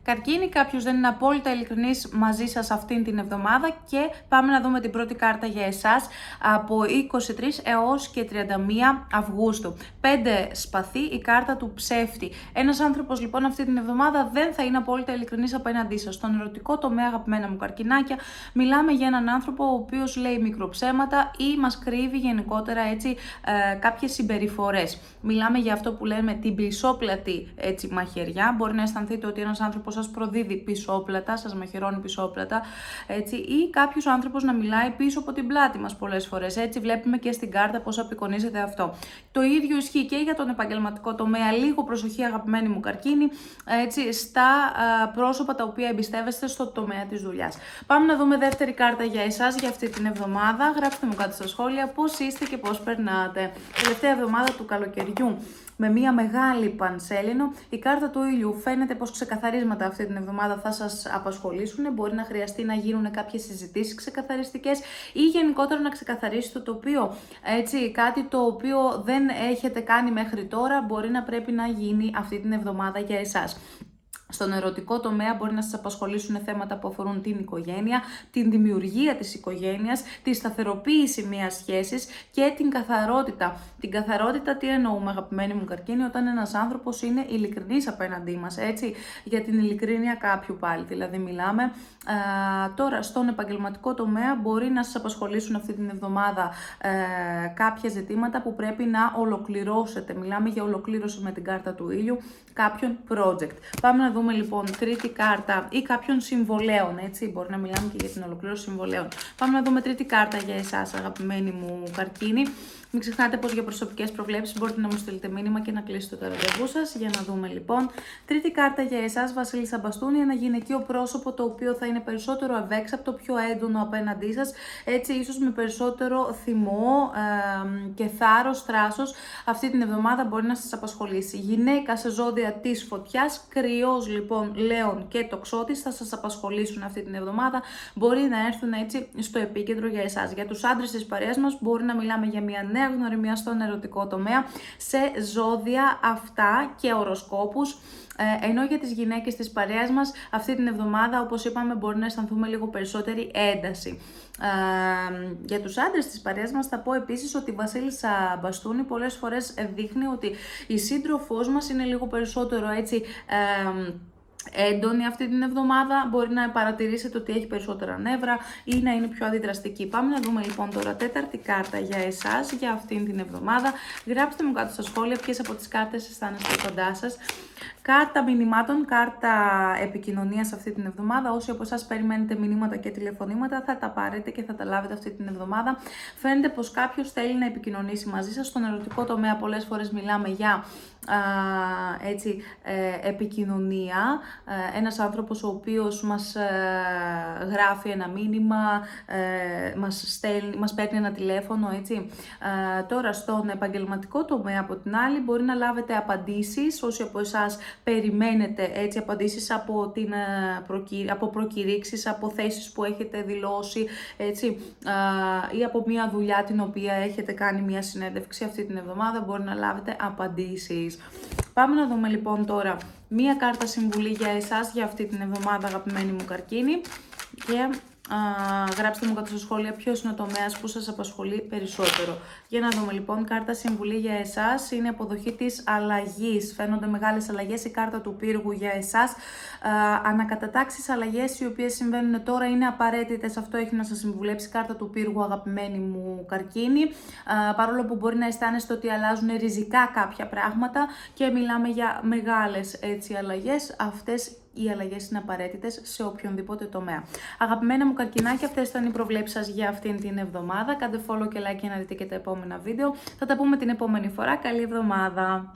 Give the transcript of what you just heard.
Καρκίνοι, κάποιος δεν είναι απόλυτα ειλικρινής μαζί σας αυτήν την εβδομάδα και πάμε να δούμε την πρώτη κάρτα για εσάς από 23 έως και 31 Αυγούστου. 5 σπαθί, η κάρτα του ψεύτη. Ένας άνθρωπος λοιπόν αυτή την εβδομάδα δεν θα είναι απόλυτα ειλικρινής απέναντί σας. Στον ερωτικό τομέα, αγαπημένα μου καρκινάκια, μιλάμε για έναν άνθρωπο ο οποίος λέει μικροψέματα ή μας κρύβει γενικότερα έτσι κάποιες συμπεριφορές. Μιλάμε για αυτό που λέμε την πισόπλατη έτσι μαχαιριά. Μπορεί να αισθανθείτε ότι ένας άνθρωπος σας προδίδει πισόπλατα, σας μαχαιρώνει πισόπλατα, έτσι, ή κάποιος άνθρωπος να μιλάει πίσω από την πλάτη μας πολλές φορές. Έτσι, βλέπουμε και στην κάρτα πώς απεικονίζεται αυτό. Το ίδιο ισχύει και για τον επαγγελματικό τομέα. Λίγο προσοχή, αγαπημένοι μου καρκίνοι, έτσι, στα πρόσωπα τα οποία εμπιστεύεστε στο τομέα της δουλειάς. Πάμε να δούμε δεύτερη κάρτα για εσάς για αυτή την εβδομάδα. Γράψτε μου κάτω στα σχόλια πώς είστε και πώς περνάτε. Τελευταία εβδομάδα του καλοκαιριού, με μια μεγάλη πανσέλινο, η κάρτα του ήλιου φαίνεται πως ξεκαθαρίσματα αυτή την εβδομάδα θα σας απασχολήσουν. Μπορεί να χρειαστεί να γίνουν κάποιες συζητήσεις ξεκαθαριστικές ή γενικότερα να ξεκαθαρίσει το τοπίο. Έτσι, κάτι το οποίο δεν έχετε κάνει μέχρι τώρα μπορεί να πρέπει να γίνει αυτή την εβδομάδα για εσάς. Στον ερωτικό τομέα μπορεί να σας απασχολήσουν θέματα που αφορούν την οικογένεια, την δημιουργία της οικογένειας, τη σταθεροποίηση μιας σχέσης και την καθαρότητα. Την καθαρότητα τι εννοούμε, αγαπημένοι μου καρκίνοι? Όταν ένας άνθρωπος είναι ειλικρινής απέναντί μας, έτσι, για την ειλικρίνεια κάποιου πάλι. Δηλαδή μιλάμε τώρα στον επαγγελματικό τομέα μπορεί να σας απασχολήσουν αυτή την εβδομάδα κάποια ζητήματα που πρέπει να ολοκληρώσετε. Μιλάμε για ολοκλήρωση με την κάρτα του ήλιου κάποιον project. Πάμε να δούμε λοιπόν τρίτη κάρτα ή κάποιων συμβολέων, έτσι, μπορεί να μιλάμε και για την ολοκλήρωση συμβολέων. Πάμε να δούμε τρίτη κάρτα για εσάς, αγαπημένοι μου καρκίνοι. Μην ξεχνάτε πως για προσωπικές προβλέψεις μπορείτε να μου στείλετε μήνυμα και να κλείσετε το ραντεβού σας. Για να δούμε λοιπόν. Τρίτη κάρτα για εσάς, Βασίλισσα Μπαστούνη, ένα γυναικείο πρόσωπο το οποίο θα είναι περισσότερο ευέξαπτο, πιο έντονο απέναντί σας, έτσι ίσως με περισσότερο θυμό και θράσος. Αυτή την εβδομάδα μπορεί να σας απασχολήσει. Γυναίκα σε ζώδια της φωτιάς, κρυός λοιπόν, λέων και τοξότης θα σας απασχολήσουν αυτή την εβδομάδα. Μπορεί να έρθουν έτσι στο επίκεντρο για εσάς. Για τους άντρες της παρέας μας μπορεί να μιλάμε για μια νέα γνωριμία στον ερωτικό τομέα σε ζώδια αυτά και οροσκόπους. Ενώ για τις γυναίκες της παρέας μας αυτή την εβδομάδα, όπως είπαμε, μπορεί να αισθανθούμε λίγο περισσότερη ένταση. Για τους άντρες της παρέας μας θα πω επίσης ότι η Βασίλισσα Μπαστούνη πολλές φορές δείχνει ότι η σύντροφός μας είναι λίγο περισσότερο έτσι έντονη αυτή την εβδομάδα, μπορεί να παρατηρήσετε ότι έχει περισσότερα νεύρα ή να είναι πιο αντιδραστική. Πάμε να δούμε λοιπόν τώρα τέταρτη κάρτα για εσάς για αυτήν την εβδομάδα. Γράψτε μου κάτω στα σχόλια ποιες από τις κάρτες αισθάνεστε κοντά σας. Κάρτα μηνυμάτων, κάρτα επικοινωνίας αυτή την εβδομάδα. Όσοι από εσάς περιμένετε μηνύματα και τηλεφωνήματα θα τα πάρετε και θα τα λάβετε αυτή την εβδομάδα. Φαίνεται πως κάποιος θέλει να επικοινωνήσει μαζί σας. Στον ερωτικό τομέα πολλές φορές μιλάμε για επικοινωνία. Ένας άνθρωπος ο οποίος μας γράφει ένα μήνυμα, μας παίρνει ένα τηλέφωνο, έτσι. Τώρα στον επαγγελματικό τομέα από την άλλη μπορεί να λάβετε απαντήσεις, όσοι από εσάς περιμένετε έτσι απαντήσεις από προκηρύξεις, από θέσεις που έχετε δηλώσει, έτσι, ή από μια δουλειά την οποία έχετε κάνει μια συνέντευξη αυτή την εβδομάδα, μπορεί να λάβετε απαντήσεις. Πάμε να δούμε λοιπόν τώρα μία κάρτα συμβουλή για εσάς για αυτή την εβδομάδα, αγαπημένοι μου καρκίνοι, και γράψτε μου κάτω στα σχόλια ποιος είναι ο τομέας που σας απασχολεί περισσότερο. Για να δούμε λοιπόν, κάρτα συμβουλή για εσάς είναι αποδοχή της αλλαγής. Φαίνονται μεγάλες αλλαγές, η κάρτα του πύργου για εσάς. Ανακατατάξεις, αλλαγές οι οποίες συμβαίνουν τώρα είναι απαραίτητες. Αυτό έχει να σας συμβουλέψει η κάρτα του πύργου, αγαπημένοι μου καρκίνοι. Παρόλο που μπορεί να αισθάνεστε ότι αλλάζουν ριζικά κάποια πράγματα και μιλάμε για μεγάλες έτσι αλλαγές, αυτές οι αλλαγές είναι απαραίτητες σε οποιονδήποτε τομέα. Αγαπημένα μου καρκινάκια, αυτές ήταν οι προβλέψεις σας για αυτήν την εβδομάδα. Κάντε follow και like για να δείτε και τα επόμενα βίντεο. Θα τα πούμε την επόμενη φορά. Καλή εβδομάδα!